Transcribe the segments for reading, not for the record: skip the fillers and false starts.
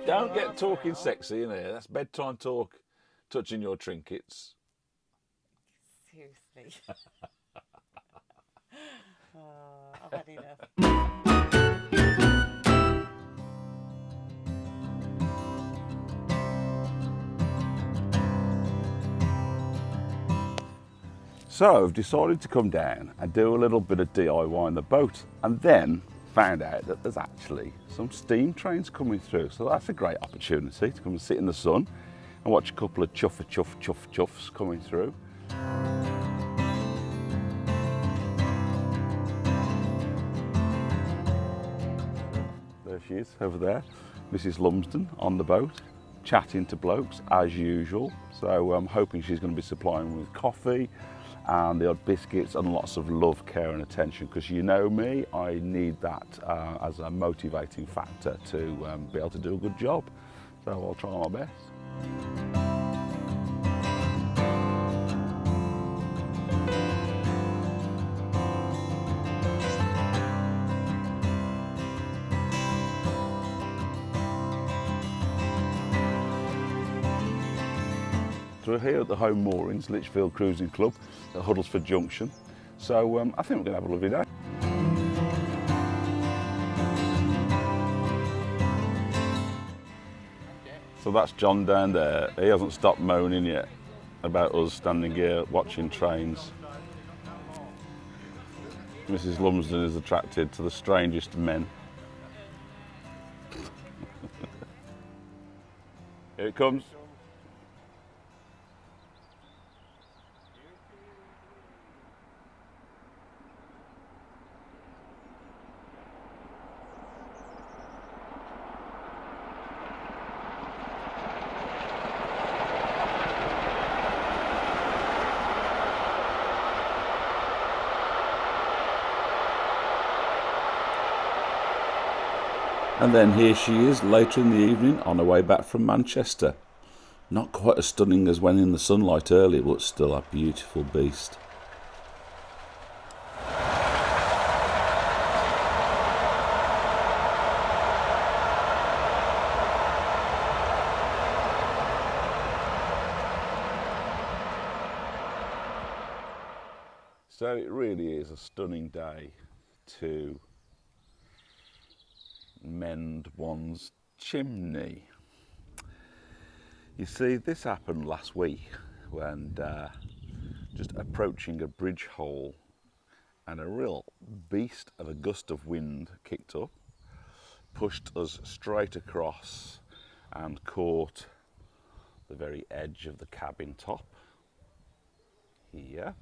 Don't get talking sexy in here. That's bedtime talk. Touching your trinkets. Seriously. I've had enough. So I've decided to come down and do a little bit of DIY on the boat, and then found out that there's actually some steam trains coming through. So that's a great opportunity to come and sit in the sun and watch a couple of chuffs coming through. There she is over there, Mrs. Lumsden on the boat, chatting to blokes as usual. So I'm hoping she's going to be supplying with coffee and the odd biscuits and lots of love, care and attention, because you know me, I need that as a motivating factor to be able to do a good job. So I'll try my best. So we're here at the Home Moorings, Lichfield Cruising Club at Huddlesford Junction. So I think we're going to have a lovely day. So that's John down there. He hasn't stopped moaning yet about us standing here watching trains. Mrs. Lumsden is attracted to the strangest men. Here it comes. And then here she is later in the evening on her way back from Manchester. Not quite as stunning as when in the sunlight earlier, but still a beautiful beast. So it really is a stunning day to mend one's chimney. You see, this happened last week when just approaching a bridge hole and a real beast of a gust of wind kicked up, pushed us straight across and caught the very edge of the cabin top here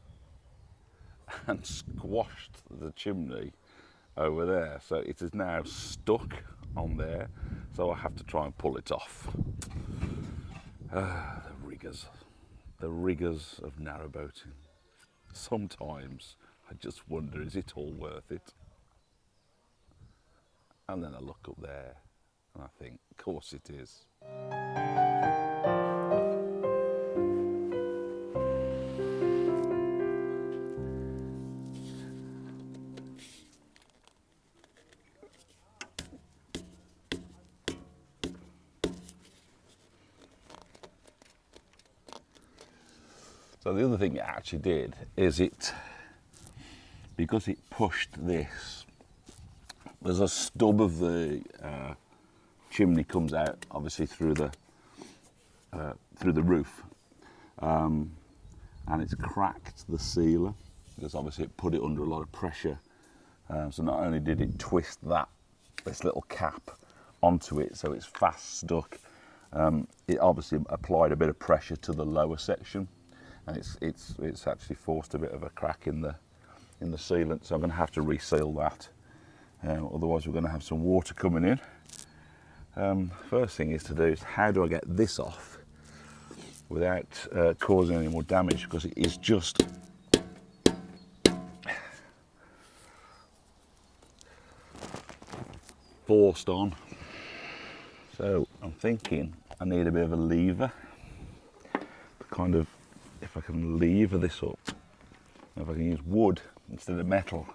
and squashed the chimney over there. So it is now stuck on there, so I have to try and pull it off. The rigours of narrowboating. Sometimes I just wonder, is it all worth it? And then I look up there and I think, of course it is. So the other thing it actually did is because it pushed this, there's a stub of the chimney comes out obviously through the roof, and it's cracked the sealer because obviously it put it under a lot of pressure. So not only did it twist this little cap onto it, so it's fast stuck, it obviously applied a bit of pressure to the lower section. And it's actually forced a bit of a crack in the sealant, so I'm going to have to reseal that. Otherwise, we're going to have some water coming in. First thing is to do is how do I get this off without causing any more damage, because it is just forced on. So I'm thinking I need a bit of a lever to kind of, if I can lever this up If I can use wood instead of metal,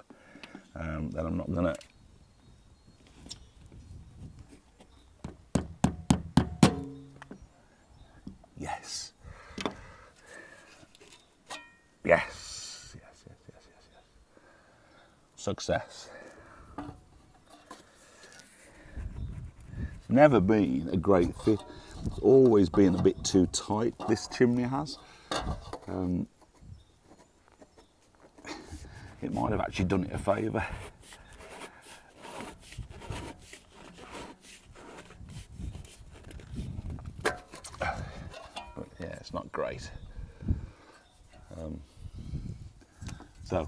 then I'm not going to. Yes. Yes. Success. It's never been a great fit. It's always been a bit too tight, this chimney has. It might have actually done it a favour. But yeah, it's not great. So,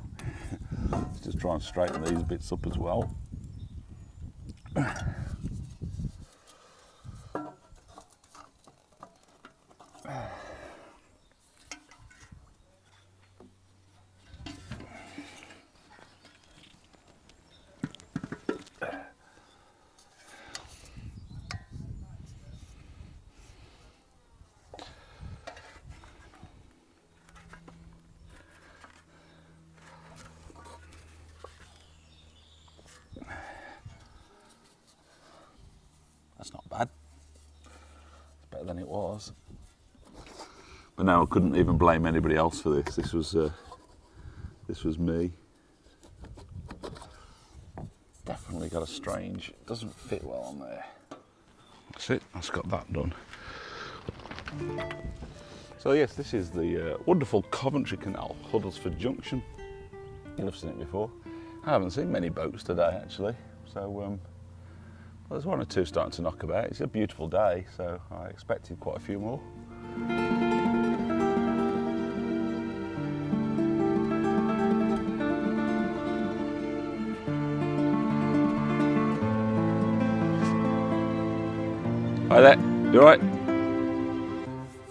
let's just try and straighten these bits up as well. That's not bad. It's better than it was. But no, I couldn't even blame anybody else for this. This was me. Definitely got a strange. It doesn't fit well on there. That's it. That's got that done. So yes, this is the wonderful Coventry Canal, Huddlesford Junction. You'll have seen it before. I haven't seen many boats today actually. So well, there's one or two starting to knock about. It's a beautiful day, so I expected quite a few more. Hi there, you alright?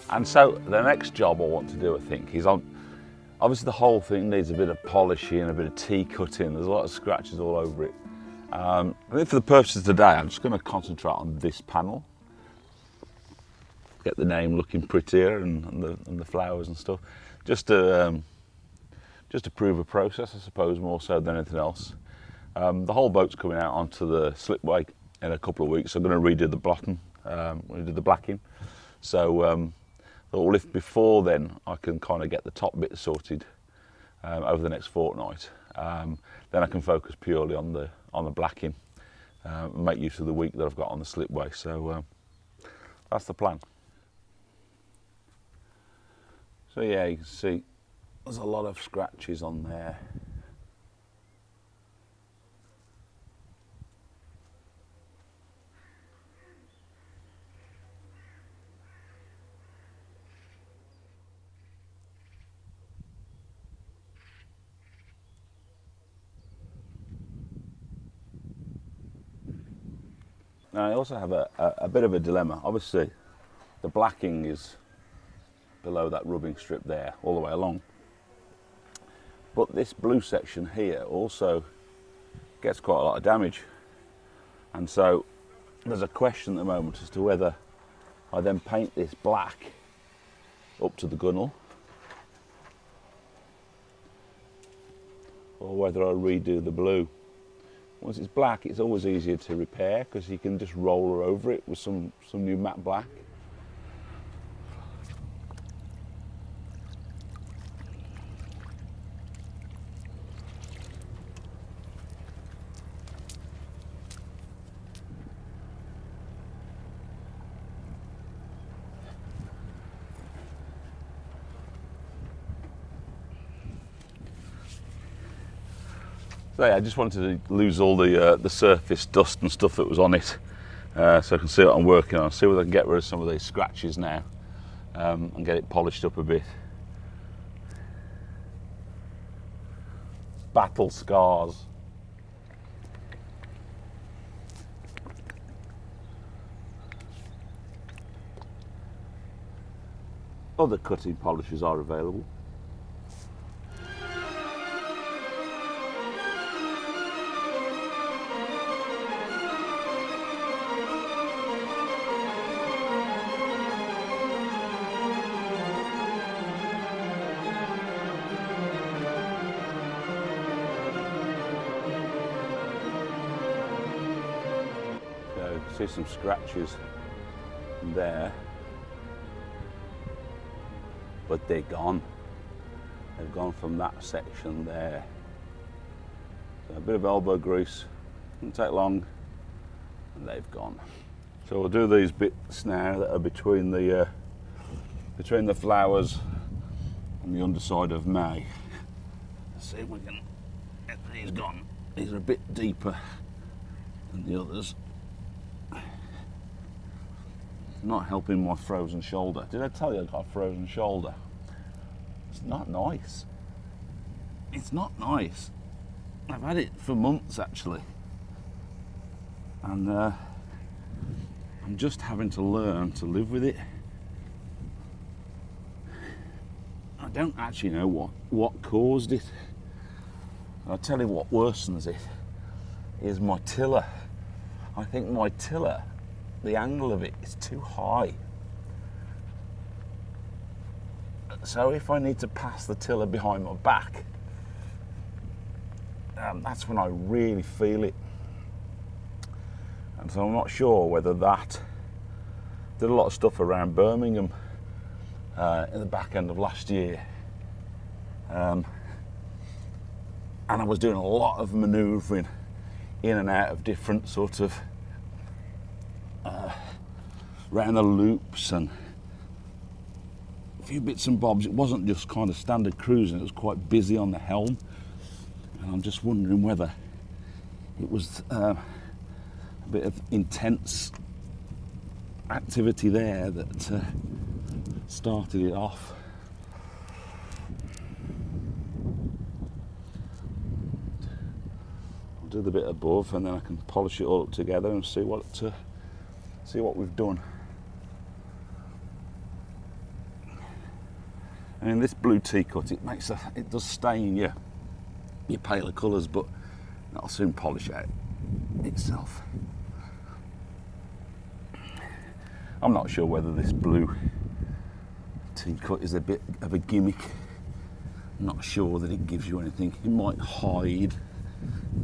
And so the next job I want to do, I think, is obviously the whole thing needs a bit of polishing, a bit of tea cutting. There's a lot of scratches all over it. I think for the purposes of today, I'm just going to concentrate on this panel. Get the name looking prettier and the flowers and stuff. Just to prove a process, I suppose, more so than anything else. The whole boat's coming out onto the slipway in a couple of weeks. So I'm going to redo the bottom, redo the blacking. So well, if before then I can kind of get the top bit sorted over the next fortnight, then I can focus purely on the blacking, and make use of the week that I've got on the slipway. So that's the plan. So yeah, you can see there's a lot of scratches on there. Now I also have a bit of a dilemma. Obviously the blacking is below that rubbing strip there all the way along, but this blue section here also gets quite a lot of damage, and so there's a question at the moment as to whether I then paint this black up to the gunnel or whether I redo the blue. Once it's black, it's always easier to repair because you can just roller over it with some new matte black. So yeah, I just wanted to lose all the surface dust and stuff that was on it, so I can see what I'm working on, see whether I can get rid of some of these scratches now, and get it polished up a bit. Battle scars. Other cutting polishes are available. see some scratches there, but they're gone. They've gone from that section there. So a bit of elbow grease, doesn't take long, and they've gone. So we'll do these bits now that are between the flowers and the underside of May. Let's see if we can get these gone. These are a bit deeper than the others. Not helping my frozen shoulder. Did I tell you I got a frozen shoulder? It's not nice. It's not nice. I've had it for months actually. And I'm just having to learn to live with it. I don't actually know what caused it. I'll tell you what worsens it is my tiller. I think my tiller, the angle of it is too high. So if I need to pass the tiller behind my back, that's when I really feel it. And so I'm not sure whether that, did a lot of stuff around Birmingham in the back end of last year. And I was doing a lot of manoeuvring in and out of different sort of round the loops and a few bits and bobs. It wasn't just kind of standard cruising, it was quite busy on the helm. And I'm just wondering whether it was a bit of intense activity there that started it off. I'll do the bit above and then I can polish it all up together and see what we've done. I mean, this blue tea cut, it does stain your paler colours, but that'll soon polish out itself. I'm not sure whether this blue tea cut is a bit of a gimmick. I'm not sure that it gives you anything. It might hide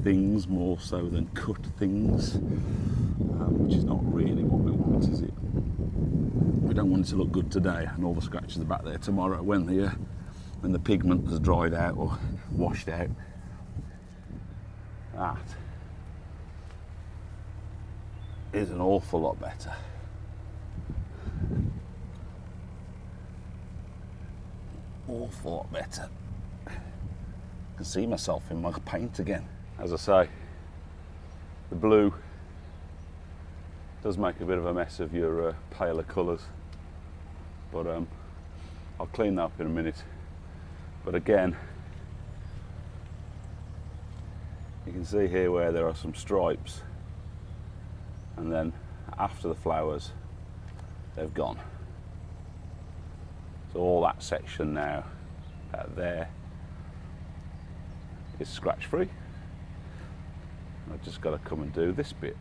things more so than cut things, which is not really what we want, is it? We don't want it to look good today and all the scratches are back there tomorrow when the pigment has dried out or washed out. That is an awful lot better. Awful lot better. I can see myself in my paint again. As I say, the blue does make a bit of a mess of your paler colours, but I'll clean that up in a minute. But again, you can see here where there are some stripes, and then after the flowers they've gone. So all that section now out there is scratch free. I've just got to come and do this bit.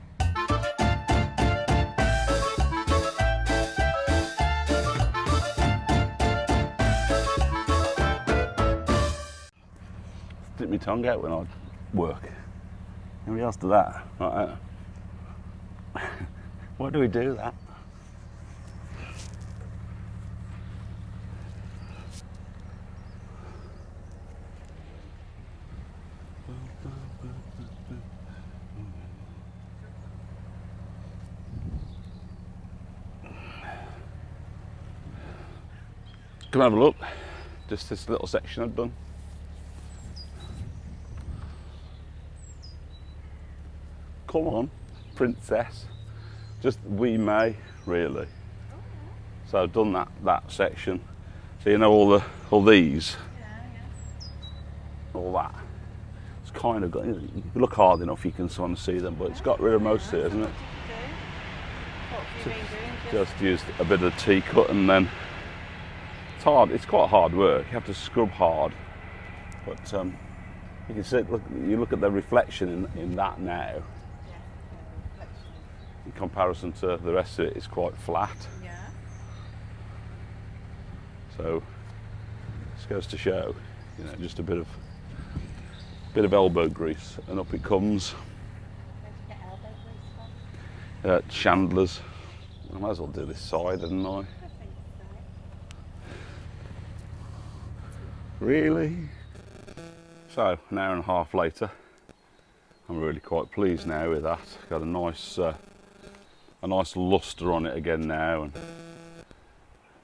Stick my tongue out when I work. Anybody else do that? Like that? Why do we do that? Come have a look. Just this little section I've done. Come on, princess. Just wee May, really. So I've done that section. So you know all these, all that. It's kind of got. You look hard enough, you can sort of see them, but it's got rid of most of it, hasn't it? What have you been doing? Just used a bit of tea cut and then. It's hard. It's quite hard work. You have to scrub hard, but you can see. You look at the reflection in that now. Yeah, reflection. In comparison to the rest of it, it's quite flat. Yeah. So this goes to show, just a bit of elbow grease, and up it comes. Where'd you get elbow grease from? Chandler's. I might as well do this side, hadn't I? I think so. Really? So, an hour and a half later, I'm really quite pleased now with that. Got a nice lustre on it again now, and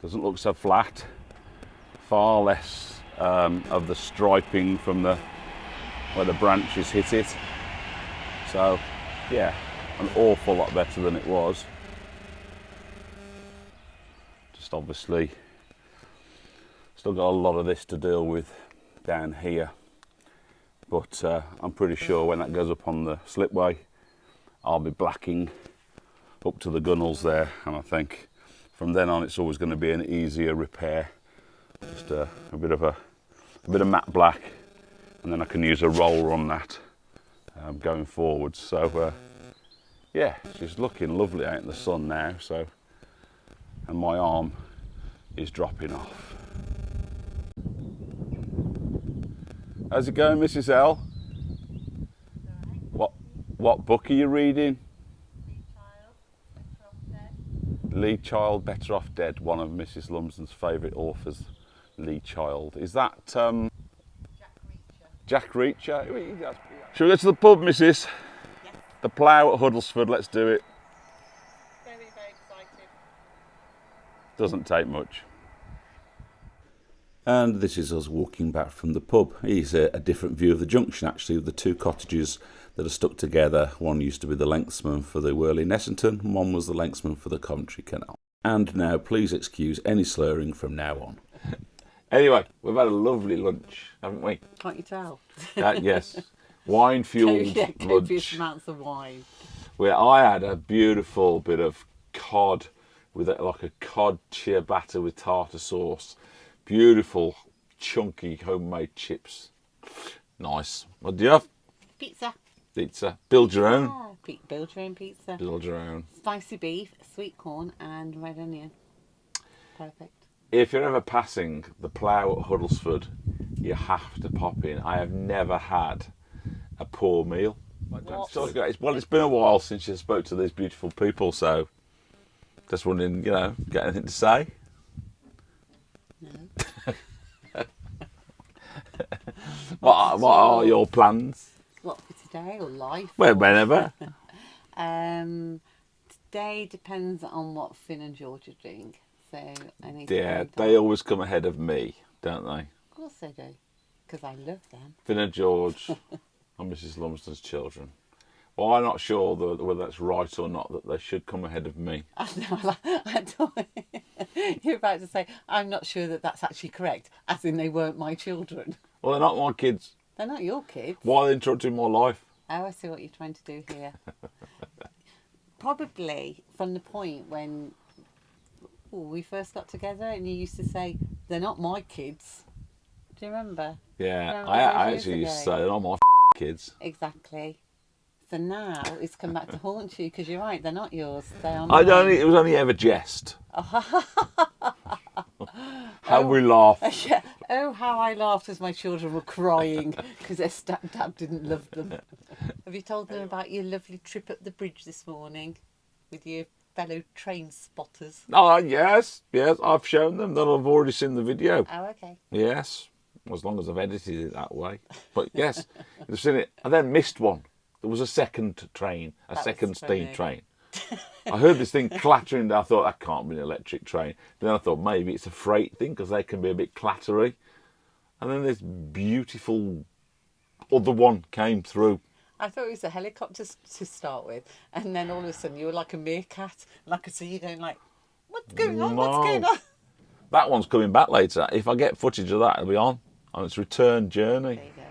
doesn't look so flat. Far less of the striping from where the branches hit it. So, yeah, an awful lot better than it was. Just obviously still got a lot of this to deal with down here, but I'm pretty sure when that goes up on the slipway I'll be blacking up to the gunnels there, and I think from then on it's always going to be an easier repair. Just a bit of matte black, and then I can use a roller on that going forwards. So yeah, she's looking lovely out in the sun now. So, and my arm is dropping off. How's it going, Mrs. L? What book are you reading? Lee Child, Better Off Dead, one of Mrs. Lumsden's favourite authors, Lee Child. Is that Jack Reacher? Shall we go to the pub, Mrs? Yes. The Plough at Huddlesford, let's do it. Very, very excited. Doesn't take much. And this is us walking back from the pub. It's a different view of the junction, actually, with the two cottages that are stuck together. One used to be the Lengthsman for the Worley Nessington, and one was the Lengthsman for the Coventry Canal. And now, please excuse any slurring from now on. Anyway, we've had a lovely lunch, haven't we? Can't you tell? Yes, wine-fueled lunch. Copious amounts of wine. Where I had a beautiful bit of cod with like a cod ciabatta with tartar sauce. Beautiful, chunky homemade chips. Nice. What do you have? Pizza. Pizza. Build your own. Yeah, build your own pizza. Build your own. Spicy beef, sweet corn, and red onion. Perfect. If you're ever passing the Plough at Huddlesford, you have to pop in. I have never had a poor meal. Well, it's been a while since you spoke to these beautiful people, so just wondering, got anything to say? No. What are your plans? What, for today or life? Well, whenever. Today depends on what Finn and George are doing. So I need Yeah, to they always come ahead of me, don't they? Of course they do, because I love them. Finn and George and Mrs. Lumsden's children. Well, I'm not sure whether that's right or not, that they should come ahead of me. I don't. You're about to say, I'm not sure that that's actually correct, as in they weren't my children. Well, they're not my kids. They're not your kids. Why are they interrupting my life? Oh, I see what you're trying to do here. Probably from the point when we first got together and you used to say, they're not my kids. Do you remember? Yeah, Remember I those actually years used to ago? say, they're not my kids. Exactly. So now it's come back to haunt you, because you're right, they're not yours. They are It mine. was only ever jest. How we laugh. Yeah. Oh, how I laughed as my children were crying because their stepdad didn't love them. Have you told them about your lovely trip up the bridge this morning with your fellow train spotters? Oh, yes, I've shown them that I've already seen the video. Oh, okay. Yes, as long as I've edited it that way. But yes, they've seen it. I then missed one. There was a second train, a second steam train. I heard this thing clattering. I thought, that can't be an electric train. Then I thought maybe it's a freight thing, because they can be a bit clattery. And then this beautiful other one came through. I thought it was a helicopter to start with, and then all of a sudden you were like a meerkat, and I could see you going like, what's going on, what's going on? That one's coming back later. If I get footage of that, it'll be on its return journey. There you go.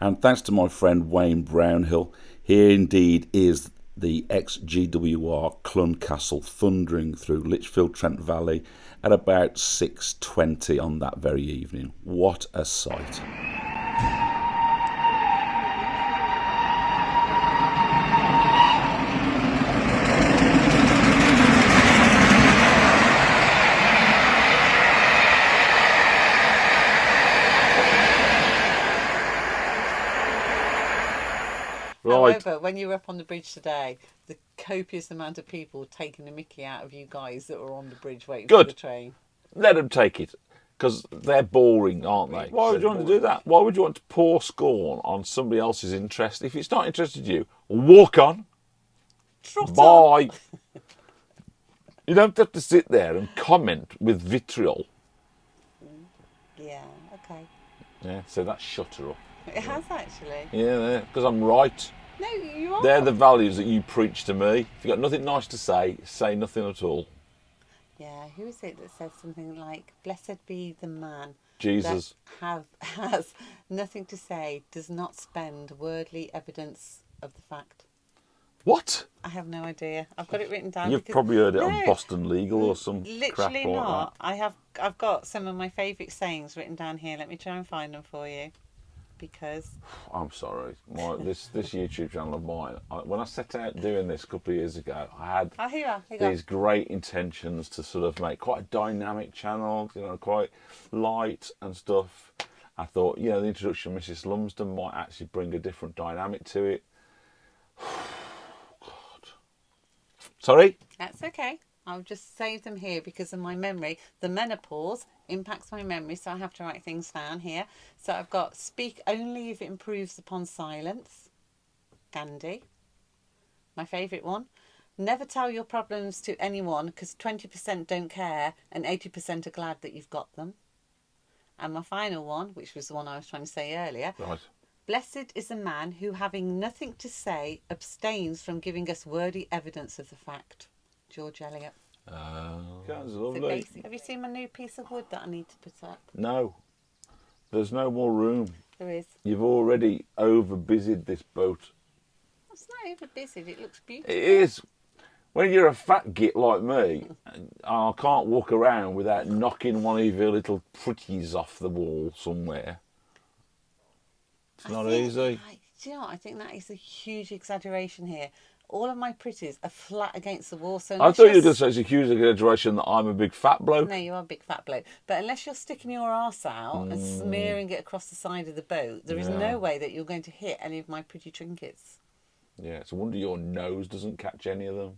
And thanks to my friend Wayne Brownhill, here indeed is the ex-GWR Clun Castle thundering through Lichfield Trent Valley at about 6:20 on that very evening. What a sight. Right. However, when you were up on the bridge today, the copious amount of people taking the mickey out of you guys that were on the bridge waiting for Good. the train. Let them take it, because they're boring, aren't they? Why would you want to do that? Why would you want to pour scorn on somebody else's interest? If it's not interested in you, walk on. Trot Bye. on. You don't have to sit there and comment with vitriol. Yeah, okay. Yeah, so that shut her up. It has actually. Yeah, because I'm right. No, you are. They're the values that you preach to me. If you've got nothing nice to say nothing at all. Yeah, who is it that says something like, "Blessed be the man Jesus. that has nothing to say, does not spend worldly evidence of the fact." What? I have no idea. I've got it written down. You've because- probably heard it No, on Boston Legal or some crap literally like not. that. I've got some of my favourite sayings written down here. Let me try and find them for you, because I'm sorry. This YouTube channel of mine, when I set out doing this a couple of years ago, I had here you are. Here you go. these great intentions to sort of make quite a dynamic channel, quite light and stuff. I thought, the introduction of Mrs. Lumsden might actually bring a different dynamic to it. God. Sorry? That's okay. I'll just save them here because of my memory. The menopause impacts my memory, so I have to write things down here. So I've got speak only if it improves upon silence. Gandhi. My favourite one. Never tell your problems to anyone because 20% don't care and 80% are glad that you've got them. And my final one, which was the one I was trying to say earlier. Right. Blessed is the man who, having nothing to say, abstains from giving us wordy evidence of the fact. George Eliot. Sounds So lovely. basic. Have you seen my new piece of wood that I need to put up? No. There's no more room. There is. You've already over-busied this boat. It's not over busy. It looks beautiful. It is. When you're a fat git like me, I can't walk around without knocking one of your little pretties off the wall somewhere. It's not easy. Do you know what? I think that is a huge exaggeration here. All of my pretties are flat against the wall. So I thought you were going to say it's a huge exaggeration that I'm a big fat bloke. No, you are a big fat bloke. But unless you're sticking your arse out and smearing it across the side of the boat, there is no way that you're going to hit any of my pretty trinkets. Yeah, it's a wonder your nose doesn't catch any of them.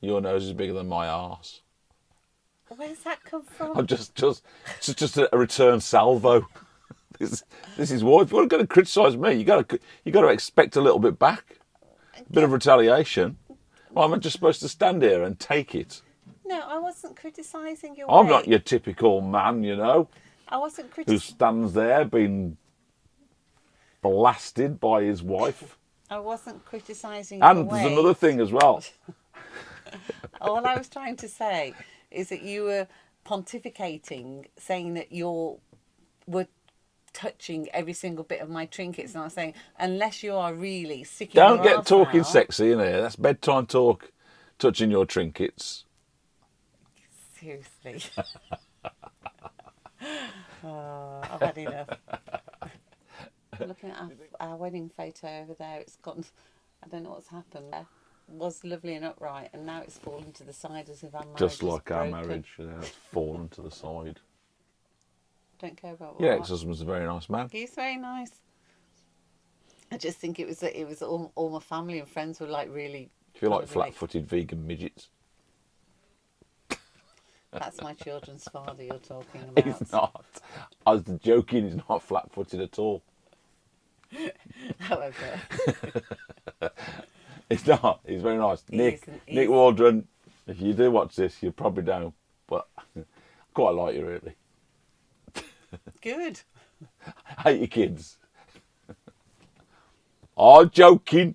Your nose is bigger than my arse. Where's that come from? I'm just a return salvo. This is what if you're going to criticise me, you got to expect a little bit back, a bit of retaliation. Well, I'm just supposed to stand here and take it. No, I wasn't criticising your I'm weight. not your typical man, I wasn't who criticising. stands there being blasted by his wife. I wasn't criticising your And weight. there's another thing as well. All I was trying to say is that you were pontificating, saying that were touching every single bit of my trinkets, and I was saying, unless you are really sticking Don't your get arse talking out, sexy in here. That's bedtime talk. Touching your trinkets. Seriously. I've had enough. Looking at our wedding photo over there, it's gotten, I don't know what's happened. It was lovely and upright, and now it's fallen to the side as if our marriage Just is like our broken. marriage, it's fallen to the side. Don't care about what. Your ex-husband's a very nice man. He's very nice. I just think it was all my family and friends were like really. If you like kind of like- flat-footed vegan midgets. That's my children's father you're talking about. He's not. I was joking, he's not flat-footed at all. However, He's not. He's very nice. He Nick isn't. Nick Waldron, if you do watch this, you probably don't. But I quite like you, really. good. I hate your kids. I'm joking.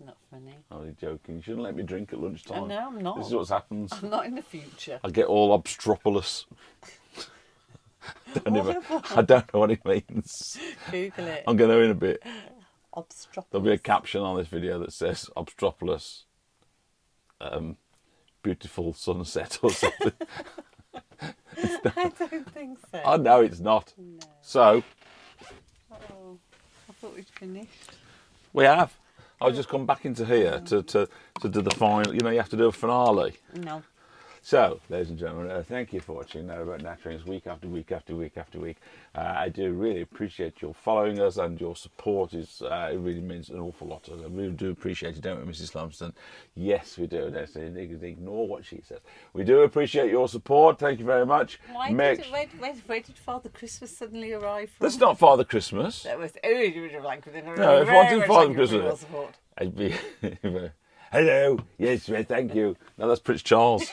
Not funny. I'm joking. You shouldn't let me drink at lunchtime. No, I'm not. This is what happens. I'm not in the future. I get all obstropolous. What? I don't know what it means. Google it. I'm going to in a bit. Obstropolis. There'll be a caption on this video that says obstropolous, beautiful sunset or something. I don't think so. I know it's not. No. So, Oh, I thought we'd finished. we have. I've just come back into here to do the final. You have to do a finale. No. So, ladies and gentlemen, thank you for watching Narrowboat Natterings week after week after week after week. I do really appreciate your following us, and your support is it really means an awful lot to us. I really do appreciate it, don't we, Mrs. Lumsden? Yes, we do. Don't ignore what she says. We do appreciate your support. Thank you very much. Where did Father Christmas suddenly arrive from? That's not Father Christmas. That was No, if I did Father Christmas, support. I'd be... Hello. Yes, thank you. No, that's Prince Charles.